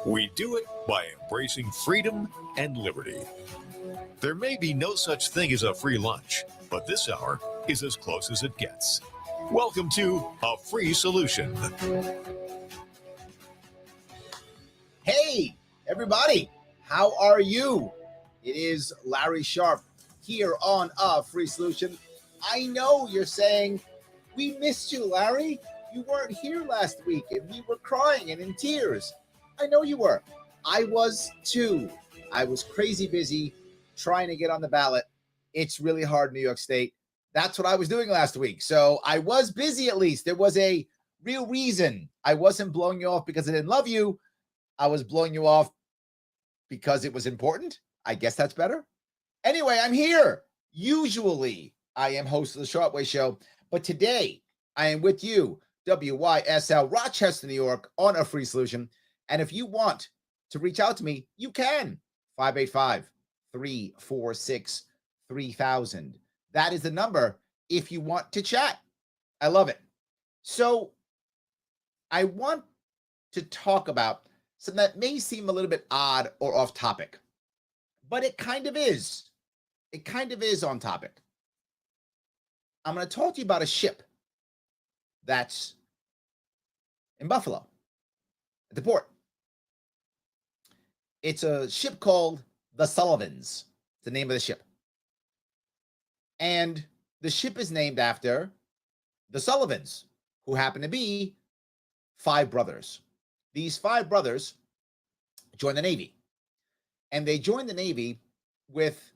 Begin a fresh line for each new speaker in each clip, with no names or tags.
We do it by embracing freedom and liberty. There may be no such thing as a free lunch, but this hour is as close as it gets. Welcome to A Free Solution.
Hey, everybody, how are you? It is Larry Sharp here on A Free Solution. I know you're saying, we missed you, Larry. You weren't here last week and we were crying and in tears. I know you were. I was too. I was crazy busy trying to get on the ballot. It's really hard in New York State. That's what I was doing last week. So I was busy at least. There was a real reason. I wasn't blowing you off because I didn't love you. I was blowing you off because it was important. I guess that's better. Anyway, I'm here. Usually, I am host of the Shortway Show, but today I am with you, WYSL, Rochester, New York, on A Free Solution. And if you want to reach out to me, you can. 585-346-3000. That is the number if you want to chat. I love it. So I want to talk about something that may seem a little bit odd or off topic, but it kind of is. It kind of is on topic. I'm going to talk to you about a ship that's in Buffalo at the port. It's a ship called the Sullivans. It's the name of the ship. And the ship is named after the Sullivans, who happen to be 5 brothers. These 5 brothers joined the Navy. And they joined the Navy with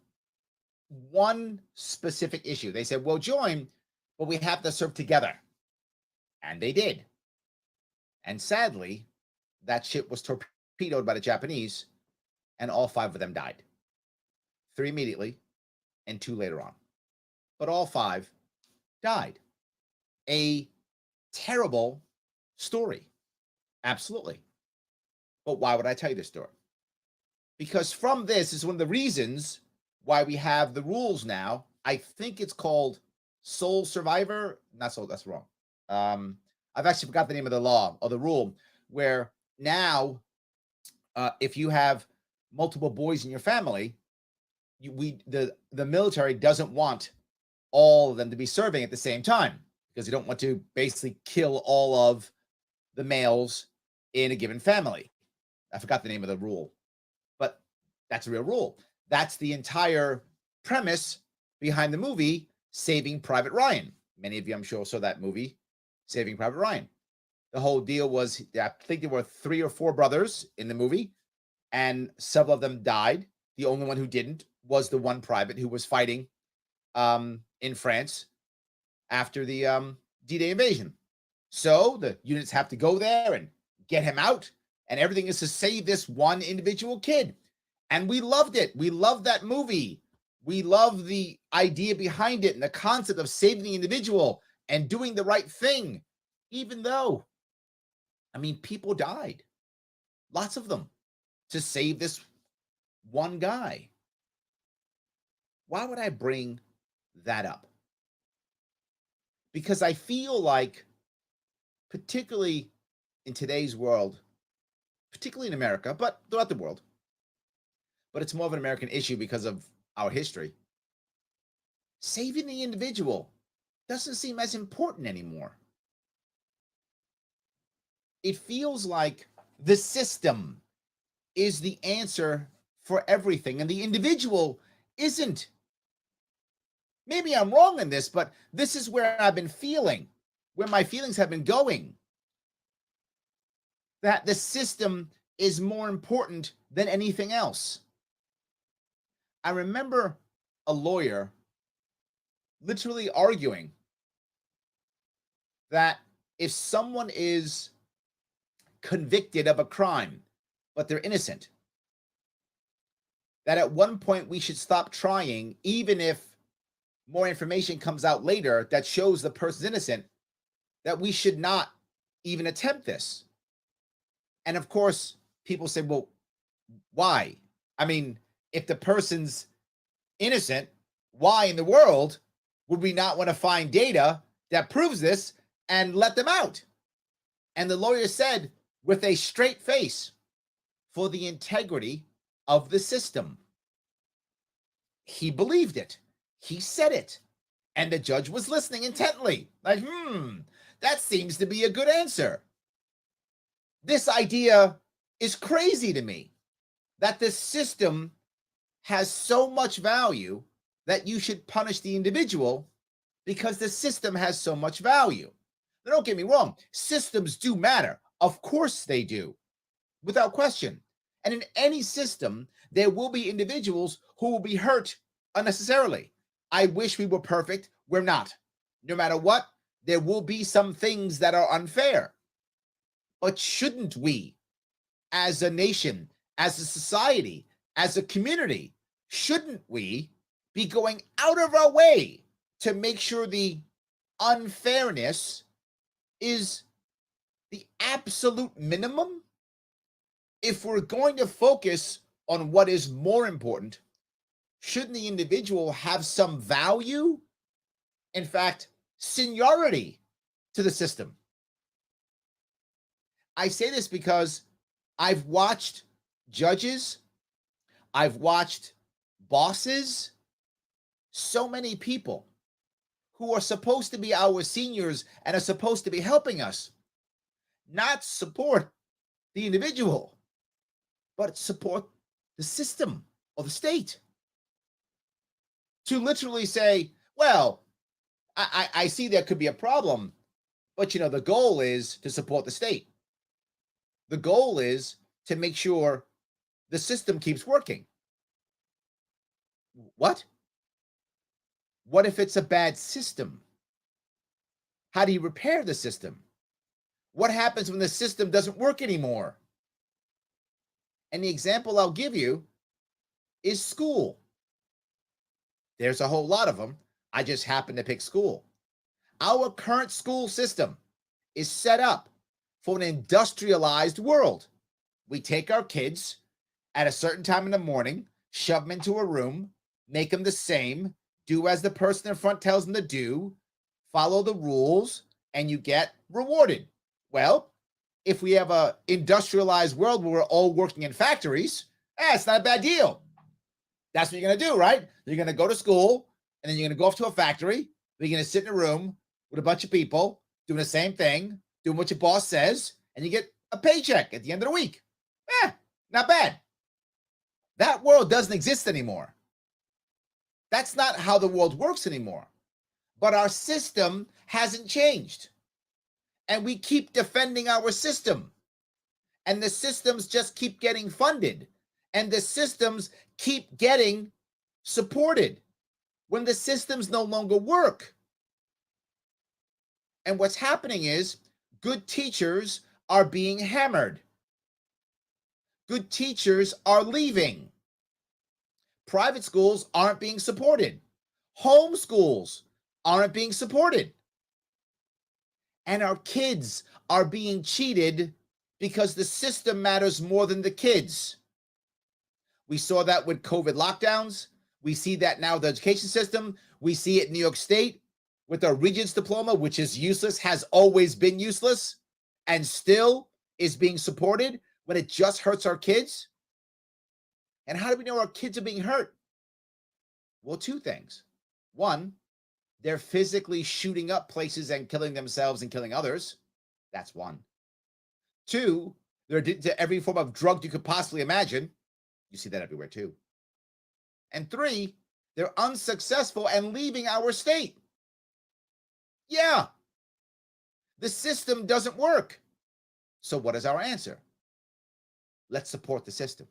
one specific issue. They said, we'll join, but we have to serve together. And they did. And sadly, that ship was torpedoed by the Japanese, and all 5 of them died. 3 immediately, and 2 later on. But all 5 died. A terrible story. Absolutely. But why would I tell you this story? Because from this is one of the reasons why we have the rules now. I think it's called sole survivor. Not sole, that's wrong. I've actually forgot the name of the law or the rule where now if you have multiple boys in your family, the military doesn't want all of them to be serving at the same time because they don't want to basically kill all of the males in a given family. I forgot the name of the rule, but that's a real rule. That's the entire premise behind the movie Saving Private Ryan. Many of you, I'm sure, saw that movie, Saving Private Ryan. The whole deal was, I think there were 3 or 4 brothers in the movie, and several of them died. The only one who didn't was the one private who was fighting in France after the D-Day invasion. So the units have to go there and get him out, and everything is to save this one individual kid. And we loved it. We loved that movie. We love the idea behind it and the concept of saving the individual and doing the right thing, even though, I mean, people died, lots of them, to save this one guy. Why would I bring that up? Because I feel like, particularly in today's world, particularly in America, but throughout the world, but it's more of an American issue because of our history, saving the individual doesn't seem as important anymore. It feels like the system is the answer for everything, and the individual isn't. Maybe I'm wrong in this, but this is where I've been feeling, where my feelings have been going, that the system is more important than anything else. I remember a lawyer literally arguing that if someone is convicted of a crime, but they're innocent, that at one point we should stop trying, even if more information comes out later that shows the person's innocent, that we should not even attempt this. And of course, people say, well, why? I mean, if the person's innocent, why in the world would we not want to find data that proves this and let them out? And the lawyer said with a straight face, for the integrity of the system. He believed it. He said it. And the judge was listening intently. Like, that seems to be a good answer. This idea is crazy to me, that the system has so much value that you should punish the individual because the system has so much value. Now, don't get me wrong. Systems do matter. Of course they do, without question. And in any system, there will be individuals who will be hurt unnecessarily. I wish we were perfect. We're not. No matter what, there will be some things that are unfair. But shouldn't we, as a nation, as a society, as a community, shouldn't we be going out of our way to make sure the unfairness is the absolute minimum? If we're going to focus on what is more important, shouldn't the individual have some value? In fact, seniority to the system. I say this because I've watched judges, I've watched bosses, so many people who are supposed to be our seniors and are supposed to be helping us, not support the individual, but support the system or the state. To literally say, well, I see there could be a problem, but the goal is to support the state. The goal is to make sure the system keeps working. What? What if it's a bad system? How do you repair the system? What happens when the system doesn't work anymore? And the example I'll give you is school. There's a whole lot of them. I just happen to pick school. Our current school system is set up for an industrialized world. We take our kids at a certain time in the morning, shove them into a room, make them the same, do as the person in front tells them to do, follow the rules, and you get rewarded. Well, if we have an industrialized world where we're all working in factories, it's not a bad deal. That's what you're going to do, right? You're going to go to school, and then you're going to go off to a factory. You're going to sit in a room with a bunch of people doing the same thing, doing what your boss says, and you get a paycheck at the end of the week. Not bad. That world doesn't exist anymore. That's not how the world works anymore. But our system hasn't changed. And we keep defending our system. And the systems just keep getting funded. And the systems keep getting supported when the systems no longer work. And what's happening is good teachers are being hammered. Good teachers are leaving. Private schools aren't being supported. Home schools aren't being supported. And our kids are being cheated because the system matters more than the kids. We saw that with COVID lockdowns. We see that now with the education system. We see it in New York State with our Regents diploma, which is useless, has always been useless, and still is being supported when it just hurts our kids. And how do we know our kids are being hurt? Well, two things. One, they're physically shooting up places and killing themselves and killing others. That's one. Two, they're addicted to every form of drug you could possibly imagine. You see that everywhere too. And three, they're unsuccessful and leaving our state. Yeah. The system doesn't work. So what is our answer? Let's support the system.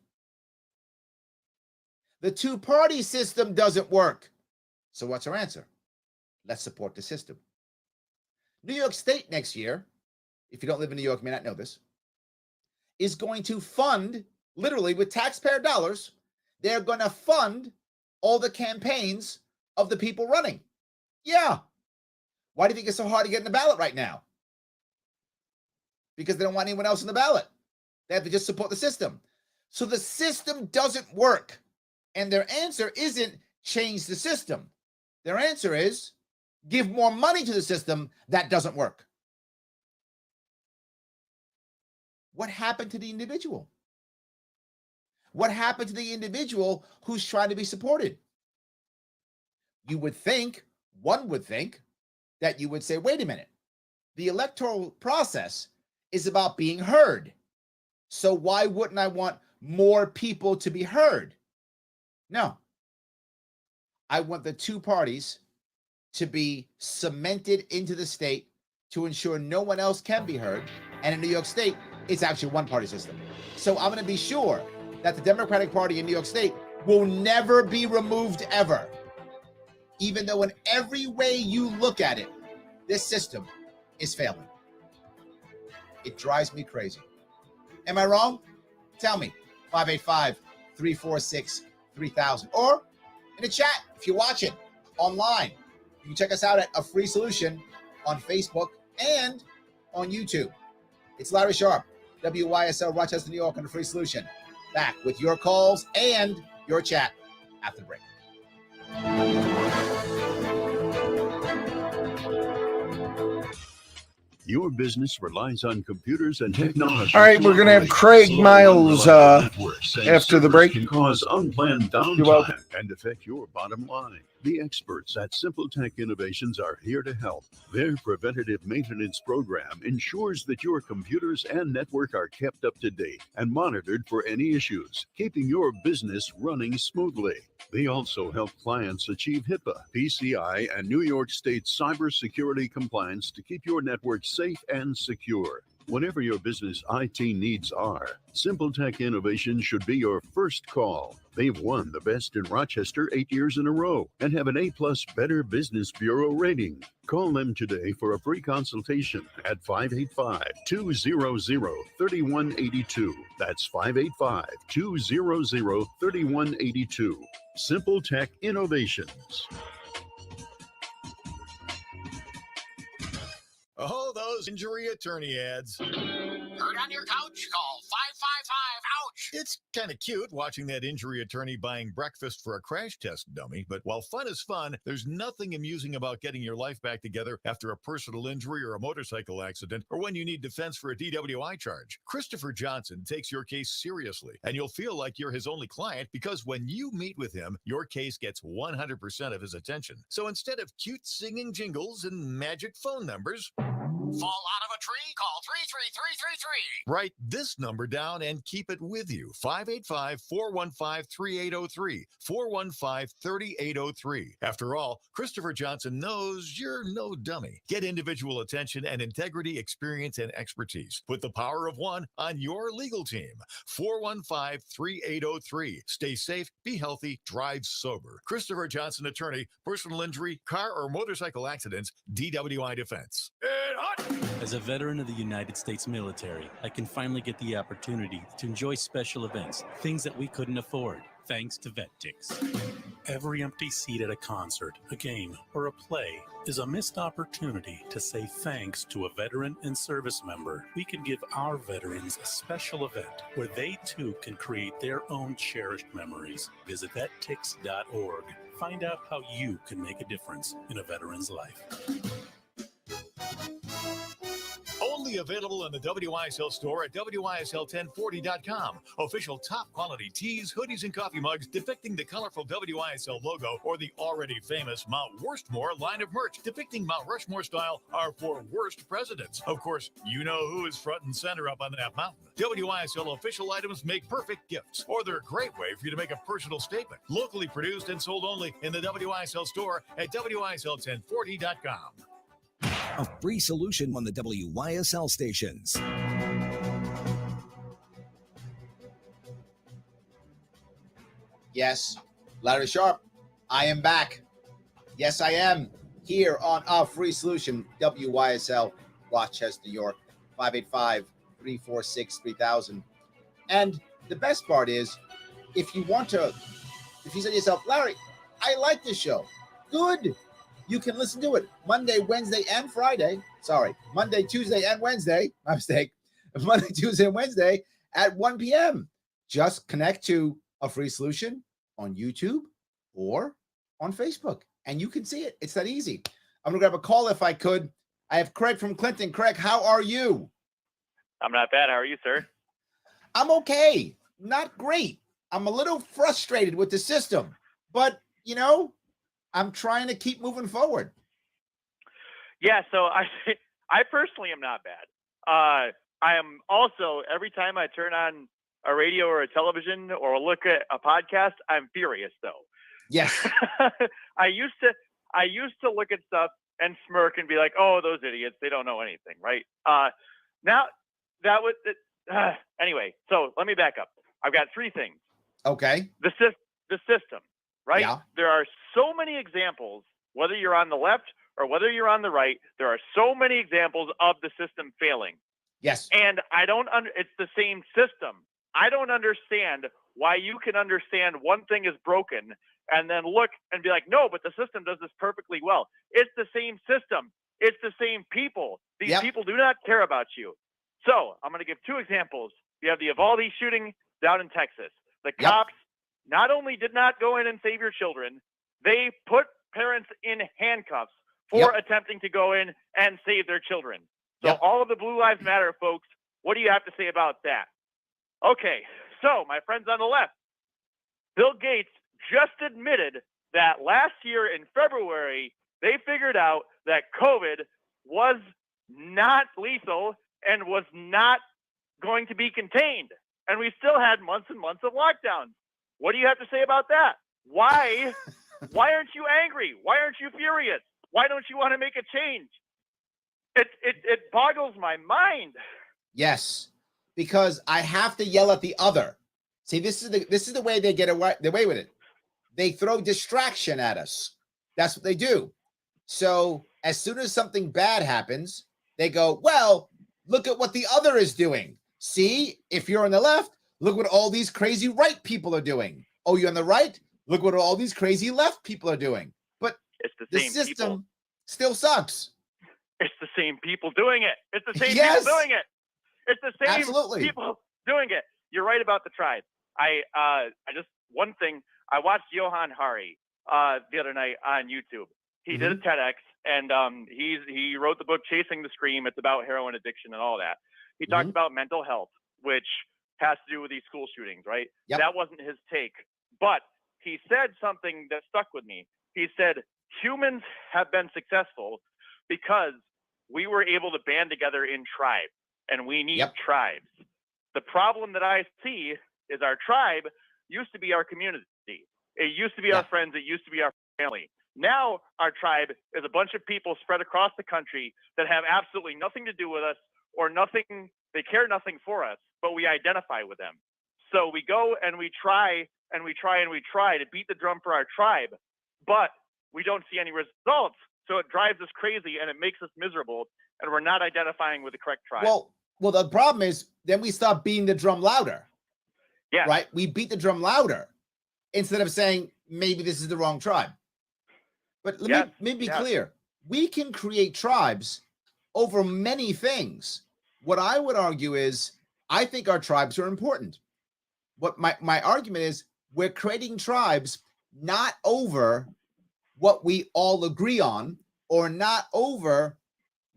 The two-party system doesn't work. So what's our answer? Let's support the system. New York State next year, if you don't live in New York, you may not know this, is going to fund, literally with taxpayer dollars, they're going to fund all the campaigns of the people running. Yeah. Why do you think it's so hard to get in the ballot right now? Because they don't want anyone else in the ballot. They have to just support the system. So the system doesn't work. And their answer isn't change the system. Their answer is give more money to the system that doesn't work. What happened to the individual? What happened to the individual who's trying to be supported? You would think, one would think, that you would say, wait a minute, the electoral process is about being heard. So why wouldn't I want more people to be heard? No. I want the two parties to be cemented into the state to ensure no one else can be heard. And in New York State, it's actually a one-party system. So I'm going to be sure that the Democratic Party in New York State will never be removed ever. Even though in every way you look at it, this system is failing. It drives me crazy. Am I wrong? Tell me. 585-346-3000. Or in the chat, if you're watching online, you can check us out at A Free Solution on Facebook and on YouTube. It's Larry Sharp, WYSL Rochester, New York, on A Free Solution. Back with your calls and your chat after the break.
Your business relies on computers and technology.
All right, we're going to have Craig Miles after the break.
Can cause unplanned downtime and affect your bottom line. The experts at Simple Tech Innovations are here to help. Their preventative maintenance program ensures that your computers and network are kept up to date and monitored for any issues, keeping your business running smoothly. They also help clients achieve HIPAA, PCI, and New York State cybersecurity compliance to keep your network safe and secure. Whatever your business IT needs are, Simple Tech Innovations should be your first call. They've won the Best in Rochester 8 years in a row and have an A+ Better Business Bureau rating. Call them today for a free consultation at 585-200-3182. That's 585-200-3182. Simple Tech Innovations.
Oh, those injury attorney ads.
Hurt on your couch? Call 555-OUCH.
It's kind of cute watching that injury attorney buying breakfast for a crash test dummy, but while fun is fun, there's nothing amusing about getting your life back together after a personal injury or a motorcycle accident, or when you need defense for a DWI charge. Christopher Johnson takes your case seriously, and you'll feel like you're his only client because when you meet with him, your case gets 100% of his attention. So instead of cute singing jingles and magic phone numbers,
Fall out of a tree? Call 33333.
write this number down and keep it with you. 585-415-3803. 415-3803. After all, Christopher Johnson knows you're no dummy. Get individual attention and integrity, experience, and expertise. Put the power of one on your legal team. 415-3803. Stay safe, be healthy, drive sober. Christopher Johnson Attorney, personal injury, car or motorcycle accidents, DWI defense.
As a veteran of the United States military, I can finally get the opportunity to enjoy special events, things that we couldn't afford, thanks to VetTix. Every empty seat at a concert, a game, or a play is a missed opportunity to say thanks to a veteran and service member. We can give our veterans a special event where they too can create their own cherished memories. Visit vettix.org. Find out how you can make a difference in a veteran's life.
Only available in the WYSL store at WYSL1040.com. Official top quality tees, hoodies, and coffee mugs depicting the colorful WYSL logo or the already famous Mount Worstmore line of merch depicting Mount Rushmore style are for worst presidents. Of course, you know who is front and center up on that mountain. WYSL official items make perfect gifts, or they're a great way for you to make a personal statement. Locally produced and sold only in the WYSL store at WYSL1040.com.
A free solution on the WYSL stations.
Yes, Larry Sharp, I am back. Yes, I am here on A Free Solution, WYSL, Rochester, New York, 585-346-3000. And the best part is, if you said to yourself, Larry, I like this show. Good. You can listen to it Monday, Wednesday, and Friday. Sorry, Monday, Tuesday, and Wednesday. My mistake. Monday, Tuesday, and Wednesday at 1 p.m. Just connect to A Free Solution on YouTube or on Facebook, and you can see it. It's that easy. I'm going to grab a call if I could. I have Craig from Clinton. Craig, how are you?
I'm not bad. How are you, sir?
I'm okay. Not great. I'm a little frustrated with the system, but I'm trying to keep moving forward.
Yeah, so I personally am not bad. I am also, every time I turn on a radio or a television or look at a podcast, I'm furious though.
Yes.
I used to look at stuff and smirk and be like, "Oh, those idiots, they don't know anything," right? Now that would anyway. So let me back up. I've got three things.
Okay.
The system, right?
Yeah.
There are so many examples, whether you're on the left or whether you're on the right, there are so many examples of the system failing.
Yes.
And it's the same system. I don't understand why you can understand one thing is broken and then look and be like, no, but the system does this perfectly well. It's the same system. It's the same people. These people do not care about you. So I'm going to give two examples. You have the Uvalde shooting down in Texas. The cops not only did not go in and save your children, they put parents in handcuffs for attempting to go in and save their children. So all of the Blue Lives Matter folks, what do you have to say about that? Okay, so my friends on the left, Bill Gates just admitted that last year in February, they figured out that COVID was not lethal and was not going to be contained. And we still had months and months of lockdowns. What do you have to say about that? Why aren't you angry? Why aren't you furious? Why don't you want to make a change? It boggles my mind.
Yes, because I have to yell at the other. See, this is the way they get away with it. They throw distraction at us. That's what they do. So as soon as something bad happens, they go, well, look at what the other is doing. See, if you're on the left, look what all these crazy right people are doing. Oh, you're on the right? Look what all these crazy left people are doing. But
it's the
same system people. Still sucks.
It's the same people doing it. It's the same people doing it. It's the same people doing it. You're right about the tribe. I one thing, I watched Johan Hari the other night on YouTube. He did a TEDx, and he wrote the book Chasing the Scream. It's about heroin addiction and all that. He talked about mental health, which has to do with these school shootings, right?
Yep.
That wasn't his take. But he said something that stuck with me. He said, humans have been successful because we were able to band together in tribes, and we need tribes. The problem that I see is our tribe used to be our community. It used to be our friends. It used to be our family. Now our tribe is a bunch of people spread across the country that have absolutely nothing to do with us or nothing. They care nothing for us, but we identify with them. So we go and we try and we try and we try to beat the drum for our tribe, but we don't see any results. So it drives us crazy and it makes us miserable, and we're not identifying with the correct tribe.
Well, the problem is then we stop beating the drum louder.
Yeah.
Right? We beat the drum louder instead of saying maybe this is the wrong tribe. But let me be clear. We can create tribes over many things. What I would argue is I think our tribes are important. What my argument is, we're creating tribes not over what we all agree on or not over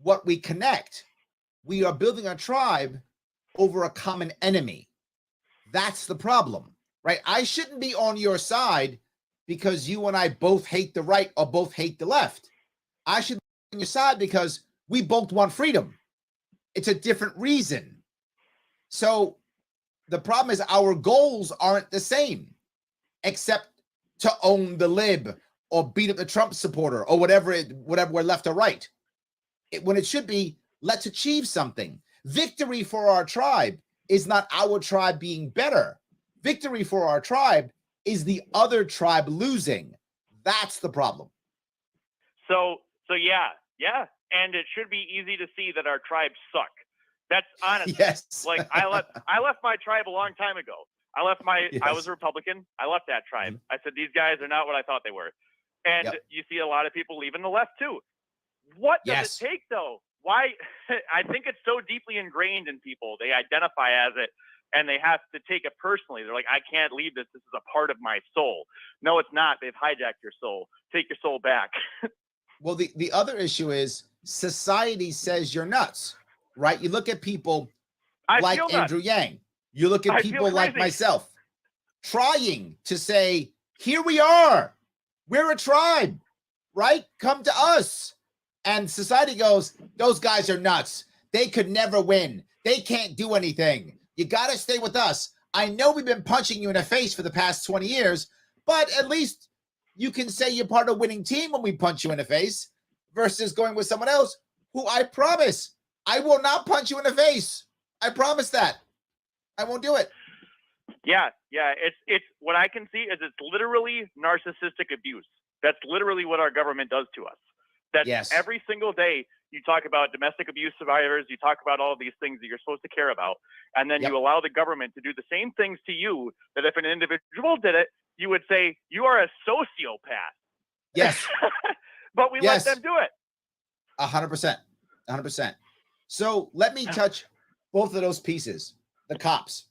what we connect. We are building a tribe over a common enemy. That's the problem, right? I shouldn't be on your side because you and I both hate the right or both hate the left. I should be on your side because we both want freedom. It's a different reason. So the problem is our goals aren't the same, except to own the lib or beat up the Trump supporter or whatever we're left or right. When it should be, let's achieve something. Victory for our tribe is not our tribe being better. Victory for our tribe is the other tribe losing. That's the problem.
So yeah. And it should be easy to see that our tribes suck. That's honest.
Yes.
Like I left my tribe a long time ago. I was a Republican. I left that tribe. I said, these guys are not what I thought they were. And you see a lot of people leaving the left too. What does it take though? Why? I think it's so deeply ingrained in people. They identify as it and they have to take it personally. They're like, I can't leave this. This is a part of my soul. No, it's not. They've hijacked your soul. Take your soul back.
Well, the other issue is society says you're nuts, right? You look at people like Andrew Yang. You look at people like myself. trying to say, here we are. We're a tribe, right? Come to us. And society goes, those guys are nuts. They could never win. They can't do anything. You got to stay with us. I know we've been punching you in the face for the past 20 years, but at least you can say you're part of a winning team when we punch you in the face versus going with someone else who I promise I will not punch you in the face. I promise that. I won't do it.
Yeah. It's what I can see is it's literally narcissistic abuse. That's literally what our government does to us. That
Yes.
Every single day you talk about domestic abuse survivors, you talk about all of these things that you're supposed to care about, and then
Yep.
you allow the government to do the same things to you that if an individual did it, you would say you are a sociopath.
Yes.
But we
Yes.
let them do it.
100%. 100%. So let me touch both of those pieces. The cops.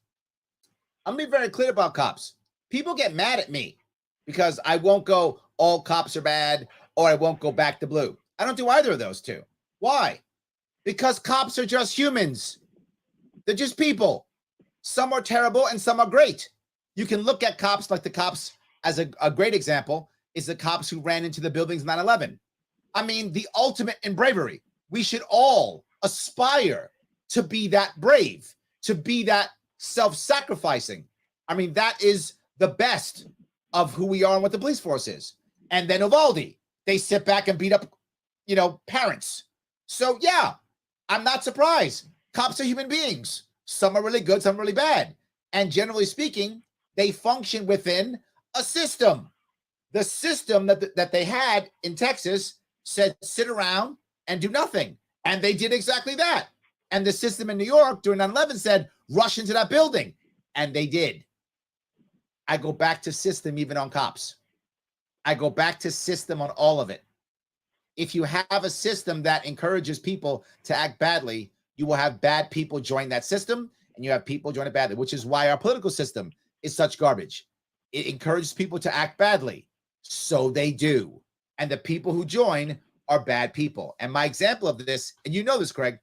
I'm going to be very clear about cops. People get mad at me because I won't go all cops are bad or I won't go back to blue. I don't do either of those two. Why? Because cops are just humans. They're just people. Some are terrible and some are great. You can look at cops like the cops as a great example is the cops who ran into the buildings 9/11. I mean, the ultimate in bravery. We should all aspire to be that brave, to be that self-sacrificing. I mean, that is the best of who we are and what the police force is. And then Uvalde, they sit back and beat up, parents. So yeah, I'm not surprised. Cops are human beings. Some are really good, some are really bad. And generally speaking, they function within a system. The system that they had in Texas said sit around and do nothing. And they did exactly that. And the system in New York during 9/11 said rush into that building. And they did. I go back to system even on cops. I go back to system on all of it. If you have a system that encourages people to act badly, you will have bad people join that system and you have people join it badly, which is why our political system is such garbage. It encourages people to act badly. So they do. And the people who join are bad people. And my example of this, and you know this, Craig,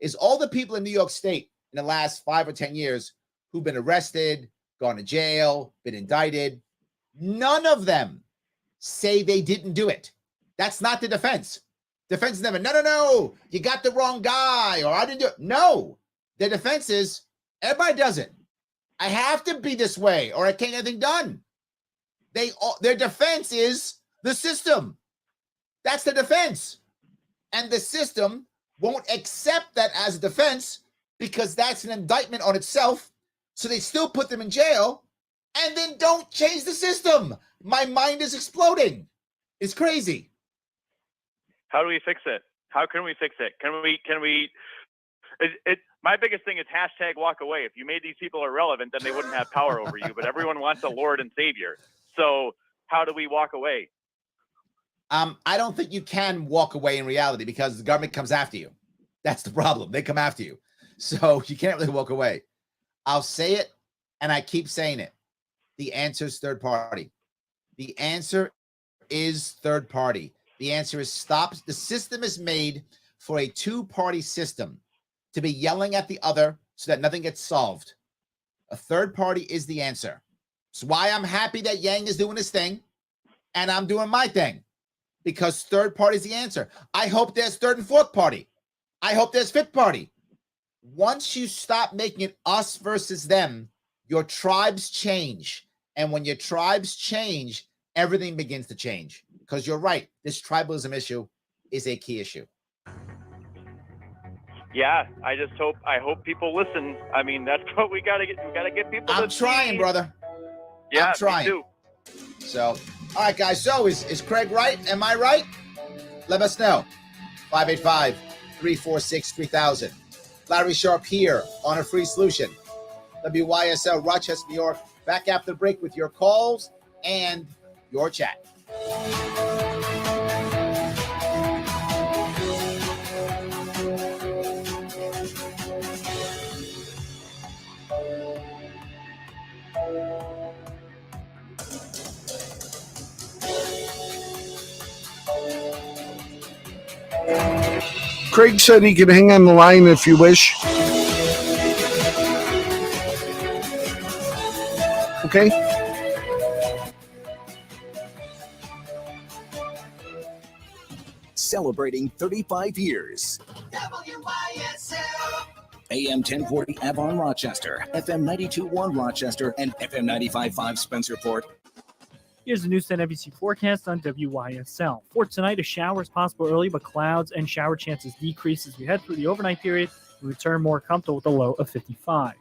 is all the people in New York State in the last 5 or 10 years who've been arrested, gone to jail, been indicted. None of them say they didn't do it. That's not the defense. Defense is never, no, you got the wrong guy, or I didn't do it. No, the defense is everybody does it. I have to be this way, or I can't get anything done. Their defense is the system. That's the defense. And the system won't accept that as a defense because that's an indictment on itself. So they still put them in jail and then don't change the system. My mind is exploding. It's crazy.
How do we fix it? How can we fix it? My biggest thing is hashtag walk away. If you made these people irrelevant, then they wouldn't have power over you. But everyone wants a Lord and Savior. So how do we walk away?
I don't think you can walk away in reality because the government comes after you. That's the problem. They come after you. So you can't really walk away. I'll say it, and I keep saying it. The answer is third party. The answer is third party. The answer is stop. The system is made for a two-party system to be yelling at the other so that nothing gets solved. A third party is the answer. It's why I'm happy that Yang is doing his thing and I'm doing my thing, because third party is the answer. I hope there's third and fourth party. I hope there's fifth party. Once you stop making it us versus them, your tribes change. And when your tribes change, everything begins to change. Because you're right, this tribalism issue is a key issue.
Yeah, I hope people listen. I mean, that's what we gotta get. We gotta get people.
I'm trying, brother.
Yeah,
I'm trying.
Me too.
So, all right, guys. So is Craig right? Am I right? Let us know. 585-346-3000. Larry Sharp here on A Free Solution. WYSL, Rochester, New York. Back after the break with your calls and your chat.
Craig said he could hang on the line if you wish. Okay?
Celebrating 35 years.
WYSL.
AM 1040 Avon Rochester, FM 92.1 Rochester, and FM 95.5 Spencerport.
Here's the News 10 NBC forecast on WYSL. For tonight, a shower is possible early, but clouds and shower chances decrease as we head through the overnight period. We return more comfortable with a low of 55.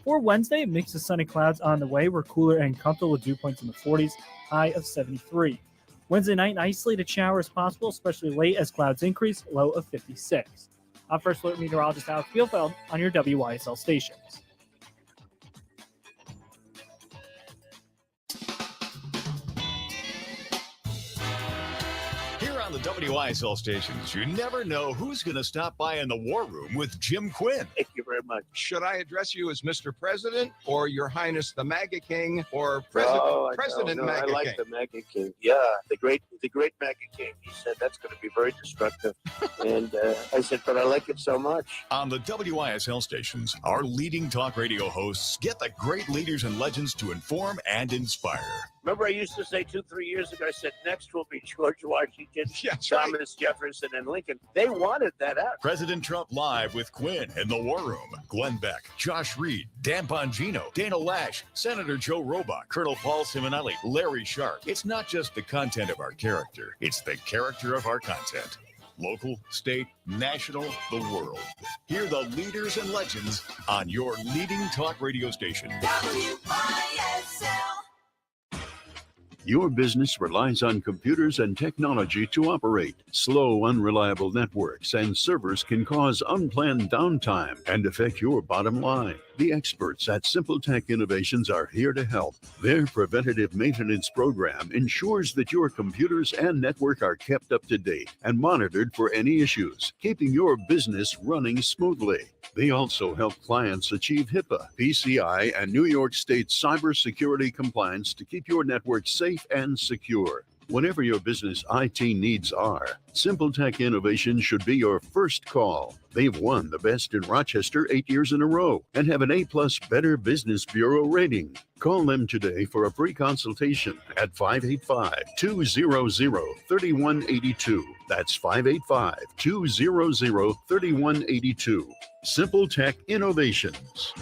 For Wednesday, a mix of sun and clouds on the way. We're cooler and comfortable with dew points in the 40s, high of 73. Wednesday night, an isolated shower is possible, especially late as clouds increase, low of 56. I'm First Alert Meteorologist Alex Bielfeld on your WYSL stations.
Here on the WYSL stations, you never know who's going to stop by in the war room with Jim Quinn.
Thank you very much. Should I address you as Mr. President or Your Highness the MAGA King or President MAGA
I like
King?
the MAGA King. Yeah, the great MAGA King. He said that's going to be very destructive. And I said, but I like it so much.
On the WYSL stations, our leading talk radio hosts get the great leaders and legends to inform and inspire.
Remember I used to say 2-3 years ago, I said, next will be George Washington, Thomas Jefferson, and Lincoln. They wanted that out.
President Trump live with Quinn in the War Room. Glenn Beck, Josh Reed, Dan Bongino, Dana Lash, Senator Joe Robach, Colonel Paul Simonelli, Larry Sharp. It's not just the content of our character. It's the character of our content. Local, state, national, the world. Hear the leaders and legends on your leading talk radio station.
WYSL.
Your business relies on computers and technology to operate. Slow, unreliable networks and servers can cause unplanned downtime and affect your bottom line. The experts at Simple Tech Innovations are here to help. Their preventative maintenance program ensures that your computers and network are kept up to date and monitored for any issues, keeping your business running smoothly. They also help clients achieve HIPAA, PCI, and New York State cybersecurity compliance to keep your network safe and secure. Whatever your business IT needs are, Simple Tech Innovations should be your first call. They've won the best in Rochester 8 years in a row and have an A+ Better Business Bureau rating. Call them today for a free consultation at 585-200-3182. That's 585-200-3182. Simple Tech Innovations.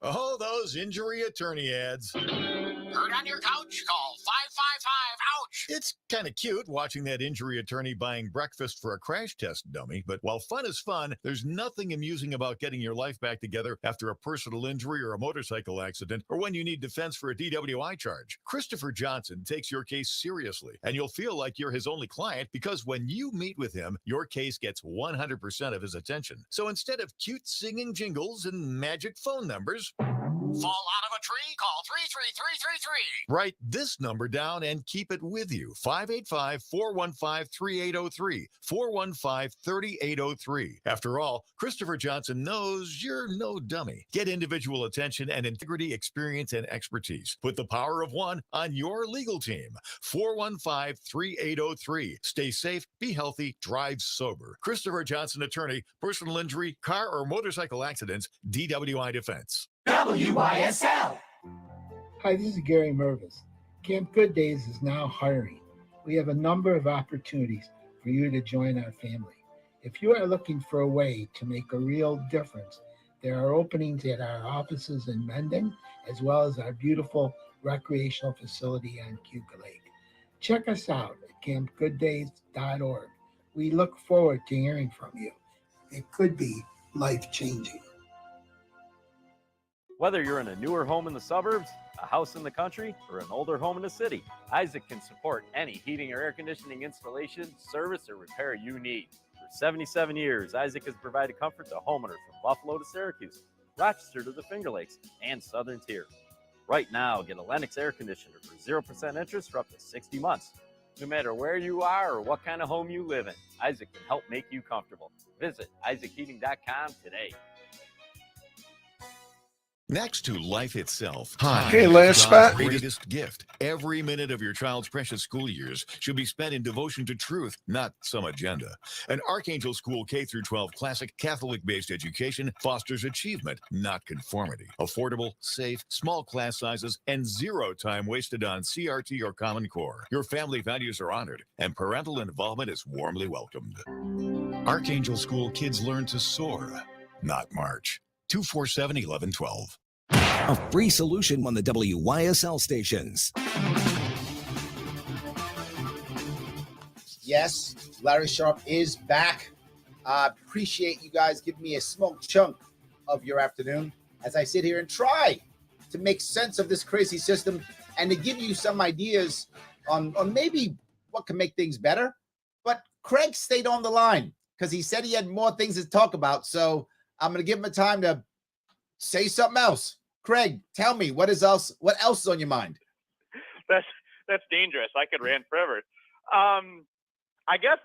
Oh, those injury attorney ads.
Hurt on your couch? Call 555-OUCH.
It's kind of cute watching that injury attorney buying breakfast for a crash test dummy, but while fun is fun, there's nothing amusing about getting your life back together after a personal injury or a motorcycle accident, or when you need defense for a DWI charge. Christopher Johnson takes your case seriously, and you'll feel like you're his only client because when you meet with him, your case gets 100% of his attention. So instead of cute singing jingles and magic phone numbers,
Fall out of a tree? Call 33333.
write this number down and keep it with you. 585-415-3803. 415-3803. After all, Christopher Johnson knows you're no dummy. Get individual attention and integrity, experience, and expertise. Put the power of one on your legal team. 415-3803. Stay safe, be healthy, drive sober. Christopher Johnson Attorney, personal injury, car or motorcycle accidents, DWI Defense.
WYSL.
Hi, this is Gary Mervis. Camp Good Days is now hiring. We have a number of opportunities for you to join our family. If you are looking for a way to make a real difference, there are openings at our offices in Mendon, as well as our beautiful recreational facility on Cuba Lake. Check us out at campgooddays.org. We look forward to hearing from you. It could be life-changing.
Whether you're in a newer home in the suburbs, a house in the country, or an older home in the city, Isaac can support any heating or air conditioning installation, service, or repair you need. For 77 years, Isaac has provided comfort to homeowners from Buffalo to Syracuse, Rochester to the Finger Lakes, and Southern Tier. Right now, get a Lennox air conditioner for 0% interest for up to 60 months. No matter where you are or what kind of home you live in, Isaac can help make you comfortable. Visit IsaacHeating.com today.
Next to life itself,
Okay,
time
last
is God's
spot.
greatest gift. Every minute of your child's precious school years should be spent in devotion to truth, not some agenda. An Archangel School K-12 classic Catholic-based education fosters achievement, not conformity. Affordable, safe, small class sizes, and zero time wasted on CRT or Common Core. Your family values are honored, and parental involvement is warmly welcomed. Archangel School kids learn to soar, not march. 247-1112.
A free solution on the WYSL stations.
Yes, Larry Sharp is back. I appreciate you guys giving me a small chunk of your afternoon as I sit here and try to make sense of this crazy system and to give you some ideas on maybe what can make things better. But Craig stayed on the line because he said he had more things to talk about. So I'm going to give him a time to say something else. Craig, tell me what else is on your mind?
That's dangerous. I could rant forever. I guess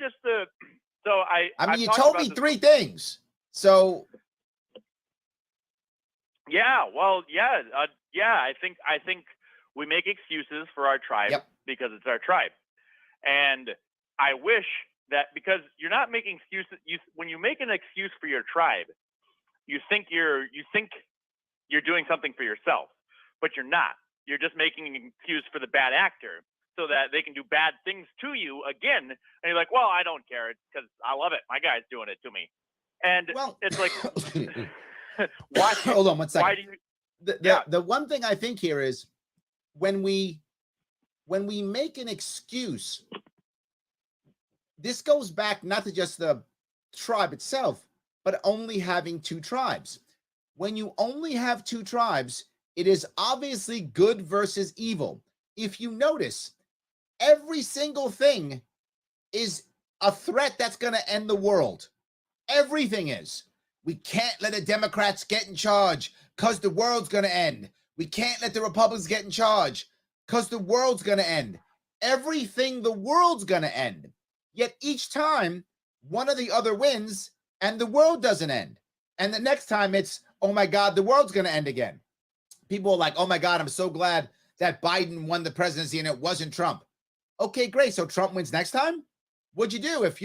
just the so
I mean, you told me three things. So
yeah, well, yeah. I think we make excuses for our tribe because it's our tribe, and I wish that because you're not making excuses. When you make an excuse for your tribe, you think you're doing something for yourself, but you're not. You're just making an excuse for the bad actor so that they can do bad things to you again. And you're like, well, I don't care because I love it. My guy's doing it to me. And it's like, why?
Hold on one second.
Why do you?
The one thing I think here is when we make an excuse, this goes back not to just the tribe itself, but only having two tribes. When you only have two tribes, it is obviously good versus evil. If you notice, every single thing is a threat that's going to end the world. Everything is. We can't let the Democrats get in charge because the world's going to end. We can't let the Republicans get in charge because the world's going to end. Everything, the world's going to end. Yet each time, one or the other wins and the world doesn't end. And the next time it's, oh my God, the world's going to end again. People are like, oh my God, I'm so glad that Biden won the presidency and it wasn't Trump. Okay, great. So Trump wins next time? What'd you do? If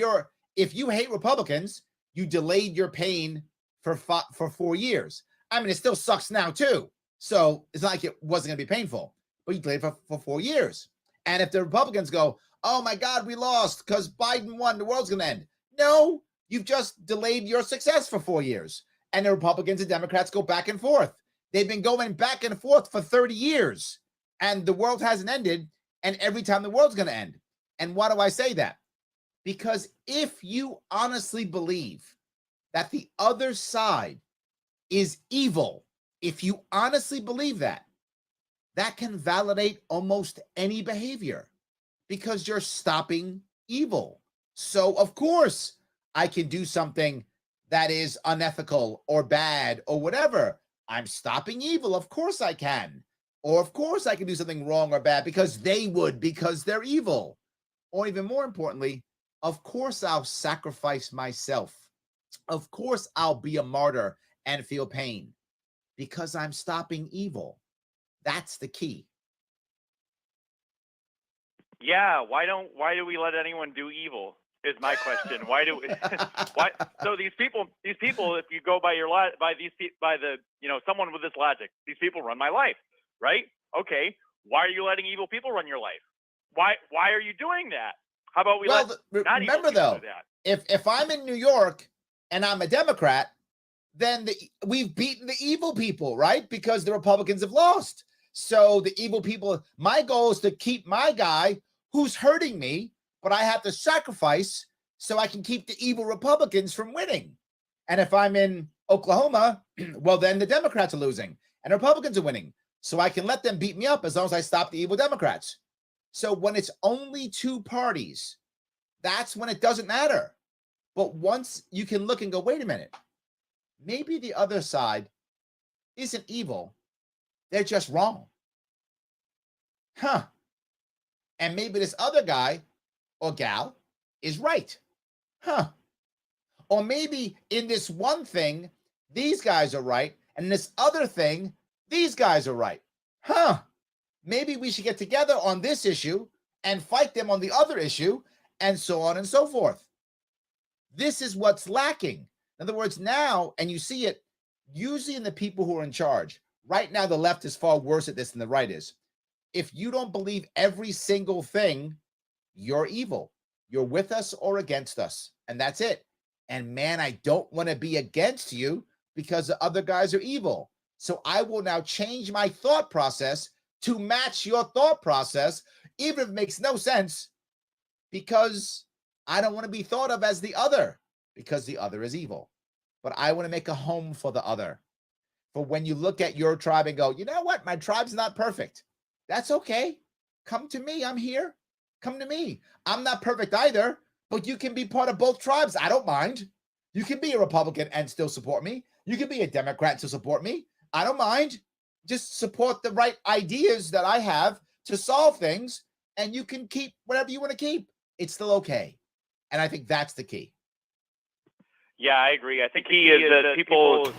you hate Republicans, you delayed your pain for 4 years. I mean, it still sucks now too. So it's not like it wasn't going to be painful, but you delayed for 4 years. And if the Republicans go, oh my God, we lost because Biden won, the world's going to end. No, you've just delayed your success for 4 years. And the Republicans and Democrats go back and forth. They've been going back and forth for 30 years. And the world hasn't ended. And every time the world's going to end. And why do I say that? Because if you honestly believe that the other side is evil, if you honestly believe that, that can validate almost any behavior because you're stopping evil. So, of course, I can do something that is unethical or bad or whatever. I'm stopping evil. Of course I can. Or of course I can do something wrong or bad because they would, because they're evil. Or even more importantly, of course I'll sacrifice myself. Of course I'll be a martyr and feel pain because I'm stopping evil. That's the key.
Yeah, why do we let anyone do evil? Is my question. Why? So these people, if you go by someone with this logic, these people run my life, right? Okay, why are you letting evil people run your life? Why are you doing that? How about we
remember though, do that? If I'm in New York and I'm a Democrat, then we've beaten the evil people, right? Because the Republicans have lost. So the evil people, my goal is to keep my guy who's hurting me, but I have to sacrifice so I can keep the evil Republicans from winning. And if I'm in Oklahoma, well, then the Democrats are losing and Republicans are winning. So I can let them beat me up as long as I stop the evil Democrats. So when it's only two parties, that's when it doesn't matter. But once you can look and go, wait a minute, maybe the other side isn't evil. They're just wrong. Huh. And maybe this other guy or gal is right. Huh. Or maybe in this one thing, these guys are right And this other thing, these guys are right. Huh? Maybe we should get together on this issue and fight them on the other issue, and so on and so forth. This is what's lacking. In other words, now, and you see it usually in the people who are in charge. Right now, the left is far worse at this than the right is. If you don't believe every single thing, you're evil. You're with us or against us, and that's it. And man, I don't want to be against you because the other guys are evil. So I will now change my thought process to match your thought process, even if it makes no sense, because I don't want to be thought of as the other, because the other is evil. But I want to make a home for the other. For when you look at your tribe and go, you know what? My tribe's not perfect. That's okay. Come to me. I'm here. Come to me. I'm not perfect either, but you can be part of both tribes. I don't mind. You can be a Republican and still support me. You can be a Democrat and still support me. I don't mind. Just support the right ideas that I have to solve things, and you can keep whatever you want to keep. It's still okay. And I think that's the key.
Yeah, I agree. I think key is that people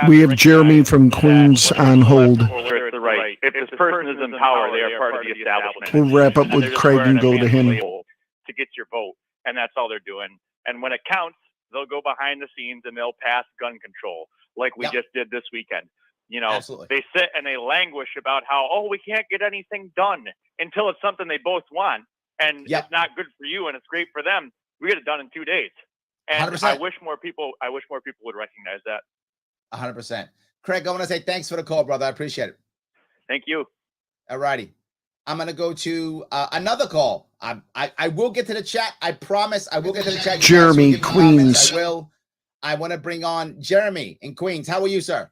We have Jeremy from Queens on hold.
Right. If this person is in power, they are part of the establishment.
We'll wrap up
And
with
they're just
Craig
wearing
and
a
go to
fancy
him.
label to get your vote, and that's all they're doing. And when it counts, they'll go behind the scenes and they'll pass gun control, like we just did this weekend. You know, they sit and they languish about how, we can't get anything done until it's something they both want, and it's not good for you and it's great for them. We get it done in 2 days. And
100%.
I wish more people would recognize that.
100%. Craig, I want to say thanks for the call, brother. I appreciate it.
Thank you.
All righty. I'm going to go to another call. I will get to the chat. I promise I will get to the chat.
Jeremy, Queens.
I will. I want to bring on Jeremy in Queens. How are you, sir?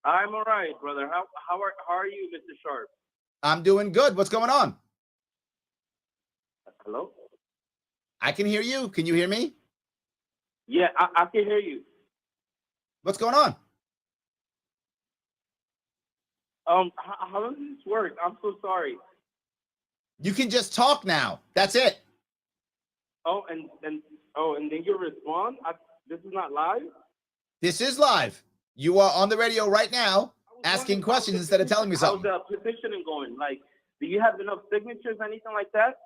I'm all right, brother. How are you, Mr. Sharp?
I'm doing good. What's going on?
Hello?
I can hear you. Can you hear me?
Yeah, I can hear you.
What's going on?
How does this work? I'm so sorry.
You can just talk now. That's it.
And then you respond? This is not live?
This is live. You are on the radio right now asking questions instead of telling me something.
How's the petitioning going? Like, do you have enough signatures, anything like that?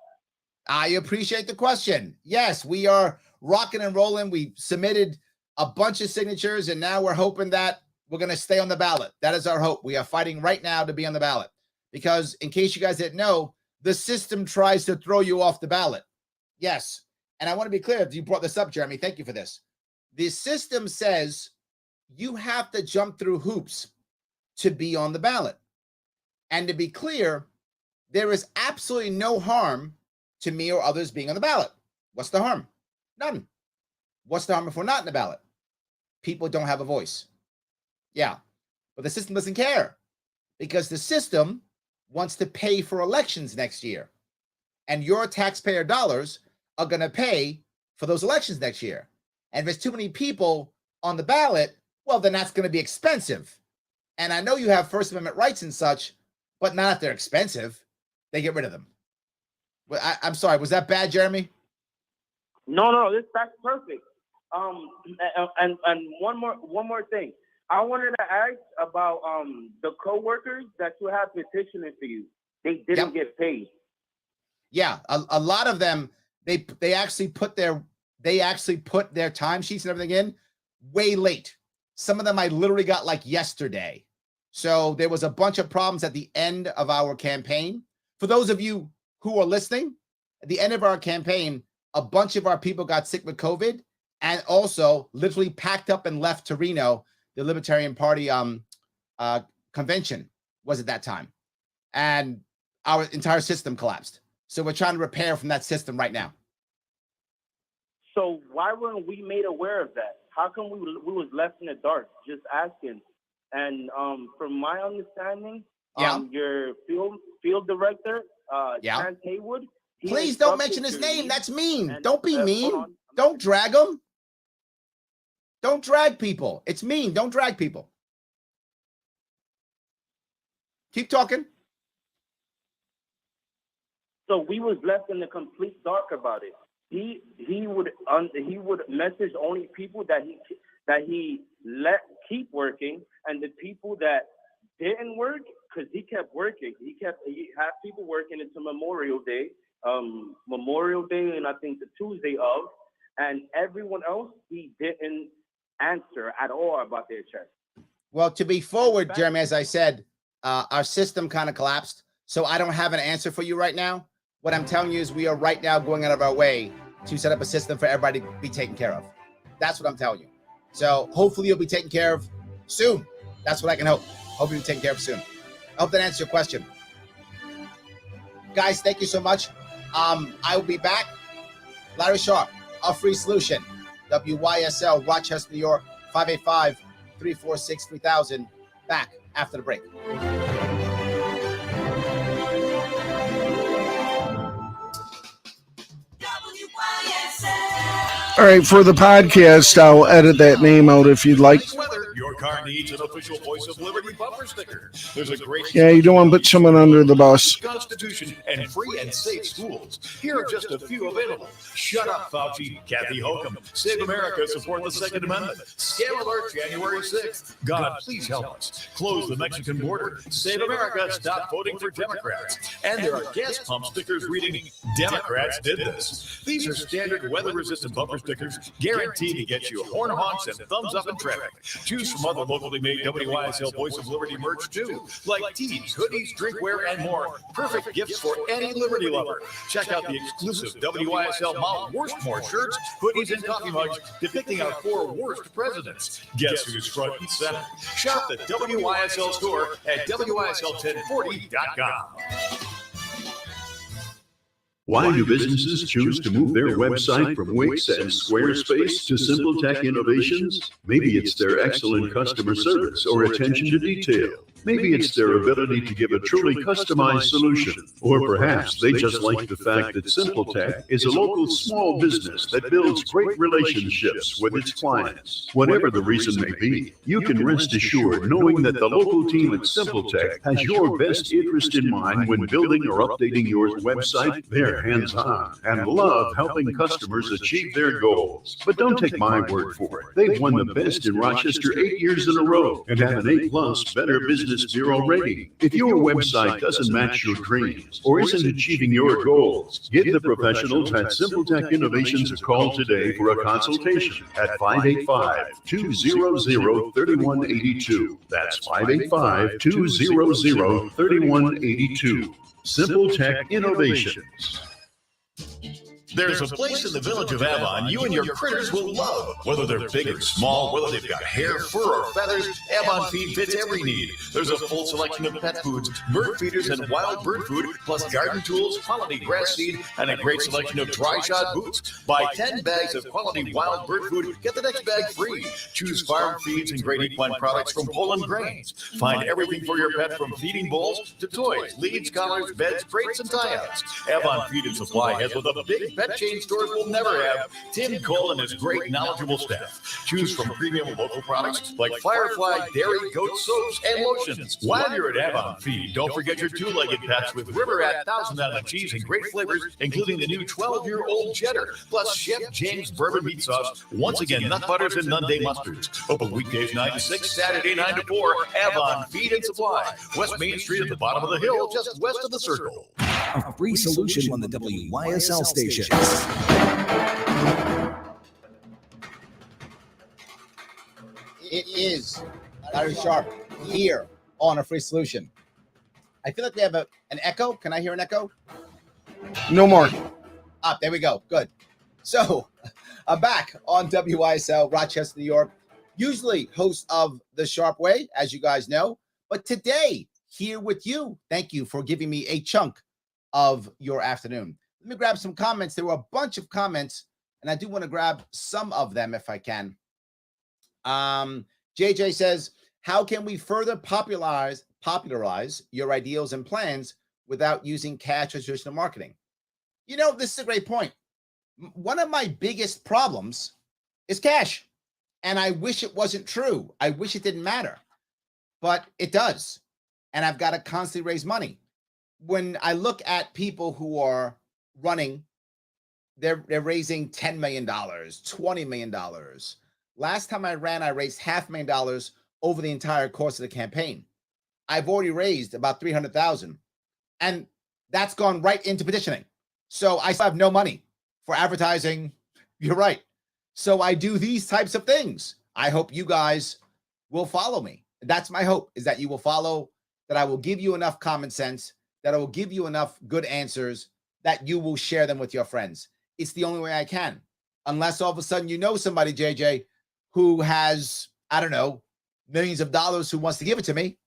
I appreciate the question. Yes, we are rocking and rolling. We submitted a bunch of signatures, and now we're hoping that we're going to stay on the ballot. That is our hope. We are fighting right now to be on the ballot because, in case you guys didn't know, the system tries to throw you off the ballot. Yes, and I want to be clear. You brought this up, Jeremy. Thank you for this. The system says you have to jump through hoops to be on the ballot. And to be clear, there is absolutely no harm to me or others being on the ballot. What's the harm? None. What's the harm if we're not in the ballot? People don't have a voice. Yeah, but the system doesn't care because the system wants to pay for elections next year. And your taxpayer dollars are going to pay for those elections next year. And if there's too many people on the ballot, well, then that's going to be expensive. And I know you have First Amendment rights and such, but not if they're expensive. They get rid of them. Well, I'm sorry. Was that bad, Jeremy?
No, that's perfect. And one more thing. I wanted to ask about the coworkers that you have petitioning for you. They didn't get paid.
Yeah, a lot of them. They actually put their timesheets and everything in way late. Some of them I literally got like yesterday. So there was a bunch of problems at the end of our campaign. For those of you who are listening, at the end of our campaign, a bunch of our people got sick with COVID and also literally packed up and left to Reno. The Libertarian Party convention was at that time. And our entire system collapsed. So we're trying to repair from that system right now.
So why weren't we made aware of that? How come we was left in the dark? Just asking. And from my understanding, your field director, Trent Haywood.
Please don't mention his name. That's mean. Don't be mean. Don't drag him. Don't drag people. It's mean. Don't drag people. Keep talking.
So we was left in the complete dark about it. He would message only people that that he let keep working, and the people that didn't work, because he kept working. He had people working until Memorial Day, and I think the Tuesday of, and everyone else, he didn't answer at all about their check.
Well, to be forward, Jeremy, as I said, our system kind of collapsed, so I don't have an answer for you right now. What I'm telling you is we are right now going out of our way to set up a system for everybody to be taken care of. That's what I'm telling you. So hopefully you'll be taken care of soon. That's what I can hope. Hope you'll be taken care of soon. I hope that answers your question. Guys, thank you so much. I will be back. Larry Sharp, A Free Solution. WYSL, Rochester, New York, 585-346-3000. Back after the break.
All right, for the podcast, I'll edit that name out if you'd like.
Your car needs an official Voice of Liberty bumper sticker. There's a great
Yeah, you don't want to put someone under the bus.
Constitution and free and safe schools. Here are just a few available. Shut Up, Fauci, Kathy Hochul, Save America, Support the Second Amendment, Scam Alert, January 6th, God, Please Help Us, Close the Mexican Border, Save America, Stop Voting for Democrats. And there are gas pump stickers reading, Democrats did this. These are standard weather-resistant bumper stickers guaranteed to get you horn honks and thumbs up in traffic. Choose from other locally made WYSL Voice of Liberty merch too, like tees, hoodies, drinkware, and more. Perfect gifts for any Liberty lover. Check out the exclusive WYSL Mount Worstmore shirts, hoodies, and coffee mugs depicting our 4 worst presidents. Guess who's front and center? Shop the WYSL store at WYSL1040.com.
Why do businesses choose to move their website from Wix and Squarespace to Simple Tech Innovations? Maybe it's their excellent customer service or attention to detail. Maybe it's their ability to give a truly customized solution. Or perhaps they just like the fact that Simple Tech is a local small business that builds great relationships with its clients. Whatever the reason may be, you can rest assured knowing that the local team at Simple Tech has your best interest in mind when building or updating your website. They're hands-on and love helping customers achieve their goals. But don't take my word for it. They've won the best in Rochester 8 years in a row and have an A+ Better Business Bureau rating. If your website doesn't match your dreams or isn't achieving your goals, give the professionals at Simple Tech Innovations a call today for a consultation at 585-200-3182. That's 585-200-3182. Simple Tech Innovations.
There's a place in the village of Avon you and your critters will love. Whether they're big or small, whether they've got hair, fur, or feathers, Avon Feed fits every need. There's a full selection of pet foods, bird feeders, and wild bird food, plus garden tools, quality grass seed, and a great selection of dry shod boots. Buy 10 bags of quality wild bird food, get the next bag free. Choose farm feeds and great equine products from Poland Grains. Find everything for your pet from feeding bowls to toys, leads, collars, beds, crates, and tie-ins. Avon Feed and Supply has with a big pet chain stores will never have. Tim Cole and his great knowledgeable staff. Choose from premium local products like Firefly, dairy, goat soaps, and lotions. While you're at Avon Feed, don't forget your 2-legged pets with River Rat 1,000-island cheese and great flavors, including the new 12-year-old cheddar, plus Chef James bourbon meat sauce. Once again, nut butters and Nunday mustards. Open weekdays 9 to 6, Saturday 9 to 4. Avon Feed and Supply. West Main Street at the bottom of the hill, just west of the circle.
A free solution on the WYSL station.
It is Larry Sharp here on A Free Solution. I feel like we have an echo. Can I hear an echo?
No more.
There we go. Good. So I'm back on WYSL, Rochester, New York. Usually host of The Sharp Way, as you guys know. But today, here with you. Thank you for giving me a chunk of your afternoon. Let me grab some comments. There were a bunch of comments, and I do want to grab some of them if I can. JJ says, how can we further popularize your ideals and plans without using cash or traditional marketing? You know, this is a great point. One of my biggest problems is cash, and I wish it wasn't true. I wish it didn't matter, but it does, and I've got to constantly raise money. When I look at people who are running, they're raising $10 million, $20 million, Last time I ran, I raised $500,000 over the entire course of the campaign. I've already raised about $300,000, and that's gone right into petitioning. So I still have no money for advertising. You're right. So I do these types of things. I hope you guys will follow me. That's my hope, is that you will follow, that I will give you enough common sense, that I will give you enough good answers, that you will share them with your friends. It's the only way I can. Unless all of a sudden you know somebody, JJ, who has, I don't know, millions of dollars who wants to give it to me.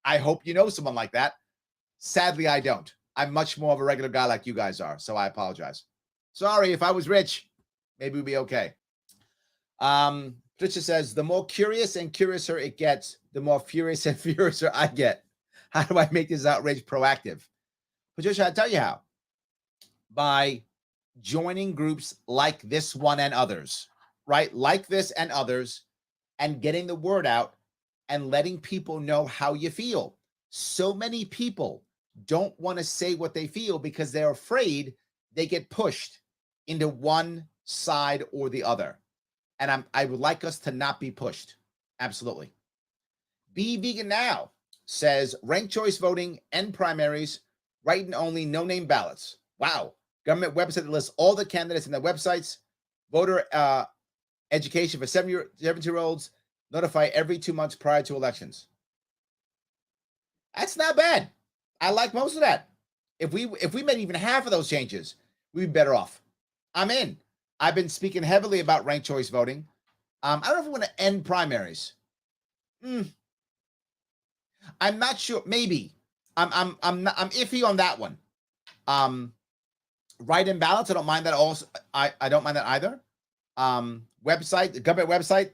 I hope you know someone like that. Sadly, I don't. I'm much more of a regular guy like you guys are, so I apologize. Sorry, if I was rich, maybe we'd be okay. Patricia says, the more curious and curiouser it gets, the more furious and furiouser I get. How do I make this outrage proactive? Patricia, I'll tell you how. By joining groups like this one and others, right? Like this and others, and getting the word out and letting people know how you feel. So many people don't want to say what they feel because they're afraid they get pushed into one side or the other. And I would like us to not be pushed. Absolutely. Be Vegan Now says ranked choice voting and primaries, write-in only, no-name ballots. Wow. Government website that lists all the candidates and their websites. Voter education for 17-year-olds. Notify every 2 months prior to elections. That's not bad. I like most of that. If we made even half of those changes, we'd be better off. I'm in. I've been speaking heavily about ranked choice voting. I don't know if we want to end primaries. I'm not sure. Maybe. I'm iffy on that one. Write-in ballots, I don't mind that also. I don't mind that either. Website, the government website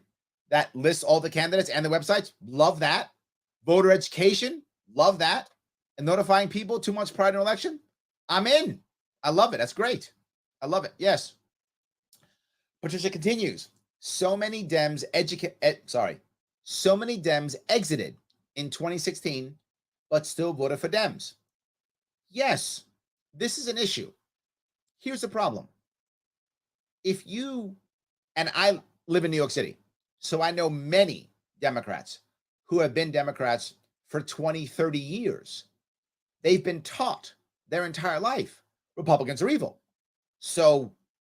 that lists all the candidates and the websites, love that. Voter education, love that. And notifying people 2 months prior to an election, I'm in. I love it. That's great. I love it. Yes. Patricia continues. So many Dems exited in 2016, but still voted for Dems. Yes, this is an issue. Here's the problem. If you, and I live in New York City, so I know many Democrats who have been Democrats for 20, 30 years. They've been taught their entire life Republicans are evil. So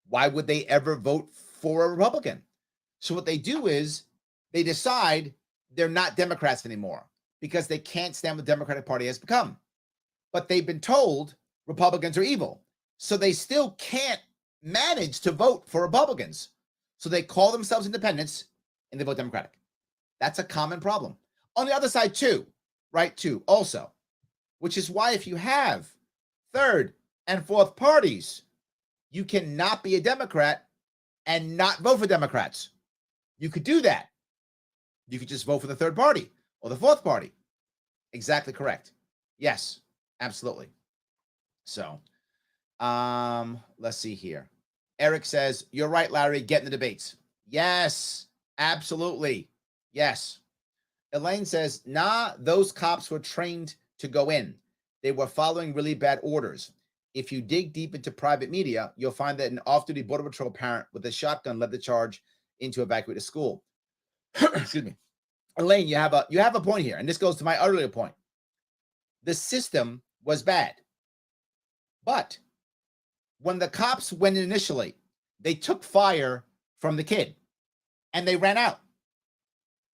why would they ever vote for a Republican? So what they do is they decide they're not Democrats anymore because they can't stand what the Democratic Party has become. But they've been told Republicans are evil. So they still can't manage to vote for Republicans. So they call themselves independents and they vote Democratic. That's a common problem. On the other side too, right, too, also, which is why if you have third and fourth parties, you cannot be a Democrat and not vote for Democrats. You could do that. You could just vote for the third party or the fourth party. Exactly correct. Yes, absolutely. So, let's see here. Eric says, you're right, Larry, get in the debates. Yes, absolutely. Yes. Elaine says, nah, those cops were trained to go in. They were following really bad orders. If you dig deep into private media, you'll find that an off-duty Border Patrol parent with a shotgun led the charge into evacuate a school. Excuse me. Elaine, you have a point here, and this goes to my earlier point. The system was bad. But when the cops went in initially, they took fire from the kid, and they ran out.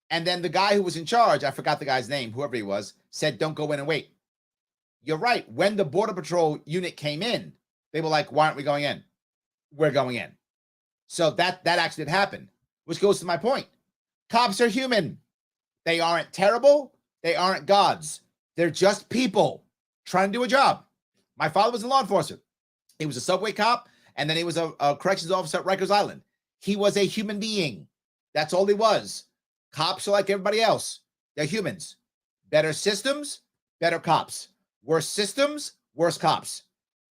And then the guy who was in charge, I forgot the guy's name, whoever he was, said, don't go in and wait. You're right. When the Border Patrol unit came in, they were like, why aren't we going in? We're going in. So that actually did happen, which goes to my point. Cops are human. They aren't terrible. They aren't gods. They're just people trying to do a job. My father was in law enforcement. He was a subway cop, and then he was a corrections officer at Rikers Island. He was a human being. That's all he was. Cops are like everybody else. They're humans. Better systems, better cops. Worse systems, worse cops.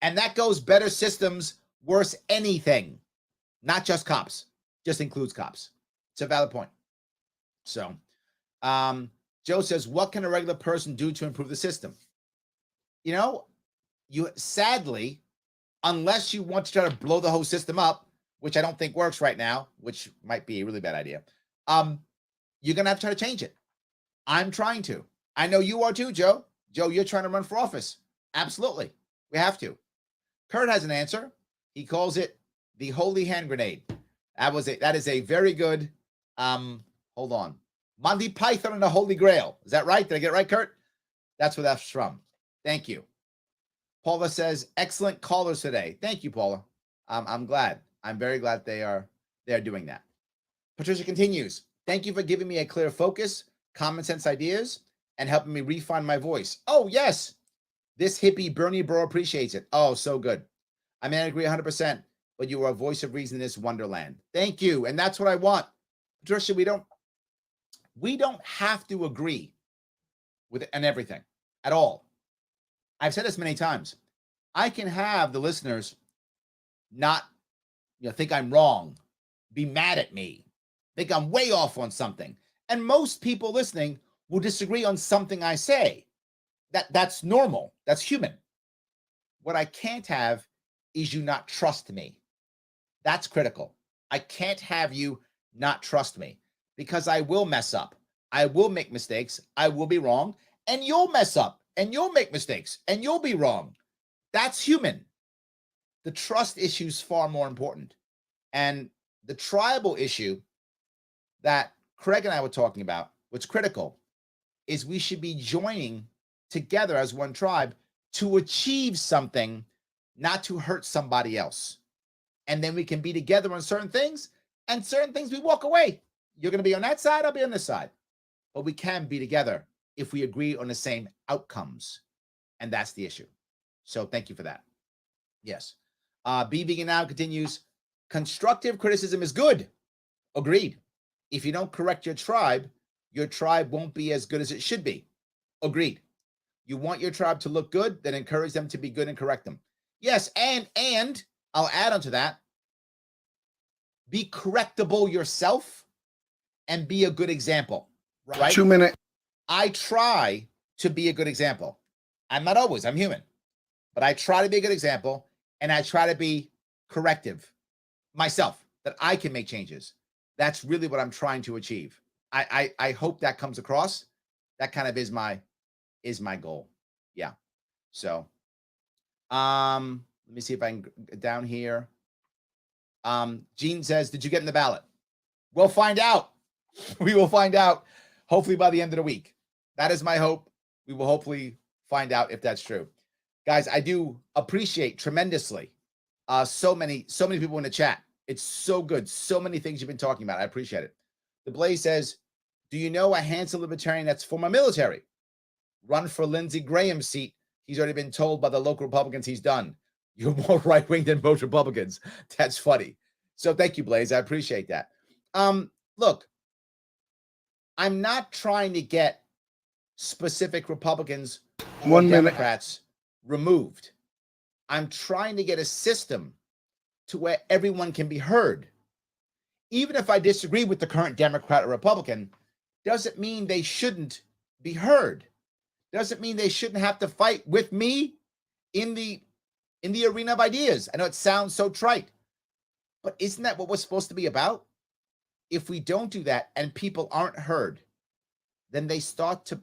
And that goes better systems, worse anything. Not just cops. Just includes cops. It's a valid point. So, Joe says, what can a regular person do to improve the system? You know, you sadly, unless you want to try to blow the whole system up, which I don't think works right now, which might be a really bad idea. you're going to have to try to change it. I'm trying to. I know you are too, Joe. Joe, you're trying to run for office. Absolutely. We have to. Kurt has an answer. He calls it the holy hand grenade. That is a very good, hold on. Monty Python and the Holy Grail. Is that right? Did I get it right, Kurt? That's where that's from. Thank you. Paula says, excellent callers today. Thank you, Paula. I'm glad. I'm very glad they're doing that. Patricia continues. Thank you for giving me a clear focus, common sense ideas, and helping me refine my voice. Oh, yes. This hippie Bernie bro appreciates it. Oh, so good. I may not agree 100%, but you are a voice of reason in this wonderland. Thank you. And that's what I want. Patricia, we don't have to agree with and everything at all. I've said this many times. I can have the listeners not think I'm wrong, be mad at me, think I'm way off on something. And most people listening will disagree on something I say. That's normal. That's human. What I can't have is you not trust me. That's critical. I can't have you not trust me because I will mess up. I will make mistakes. I will be wrong. And you'll mess up and you'll make mistakes and you'll be wrong. That's human. The trust issue is far more important. And the tribal issue that Craig and I were talking about, what's critical is we should be joining together as one tribe to achieve something, not to hurt somebody else. And then we can be together on certain things, and certain things we walk away. You're going to be on that side, I'll be on this side. But we can be together if we agree on the same outcomes. And that's the issue. So thank you for that. Yes. Be Vegan Now continues. Constructive criticism is good. Agreed. If you don't correct your tribe won't be as good as it should be. Agreed. You want your tribe to look good, then encourage them to be good and correct them. Yes, and I'll add on to that. Be correctable yourself and be a good example. Right?
2 minutes.
I try to be a good example. I'm not always, I'm human. But I try to be a good example, and I try to be corrective myself, that I can make changes. That's really what I'm trying to achieve. I hope that comes across. That kind of is my goal. Yeah. So, let me see if I can down here. Gene says, did you get in the ballot? We'll find out. We will find out hopefully by the end of the week. That is my hope. We will hopefully find out if that's true. Guys, I do appreciate tremendously so many people in the chat. It's so good. So many things you've been talking about. I appreciate it. The Blaze says, do you know a handsome libertarian that's former military? Run for Lindsey Graham's seat. He's already been told by the local Republicans he's done. You're more right-wing than most Republicans. That's funny. So thank you, Blaze. I appreciate that. Look, I'm not trying to get specific Republicans or Democrats removed. I'm trying to get a system to where everyone can be heard. Even if I disagree with the current Democrat or Republican, doesn't mean they shouldn't be heard. Doesn't mean they shouldn't have to fight with me in the arena of ideas. I know it sounds so trite, but isn't that what we're supposed to be about? If we don't do that and people aren't heard, then they start to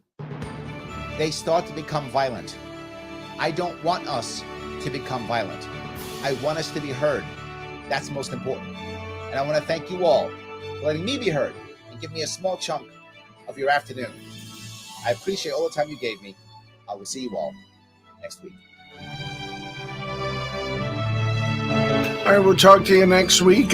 become violent. I don't want us to become violent. I want us to be heard. That's most important. And I want to thank you all for letting me be heard and give me a small chunk of your afternoon. I appreciate all the time you gave me. I will see you all next week.
All right, we'll talk to you next week.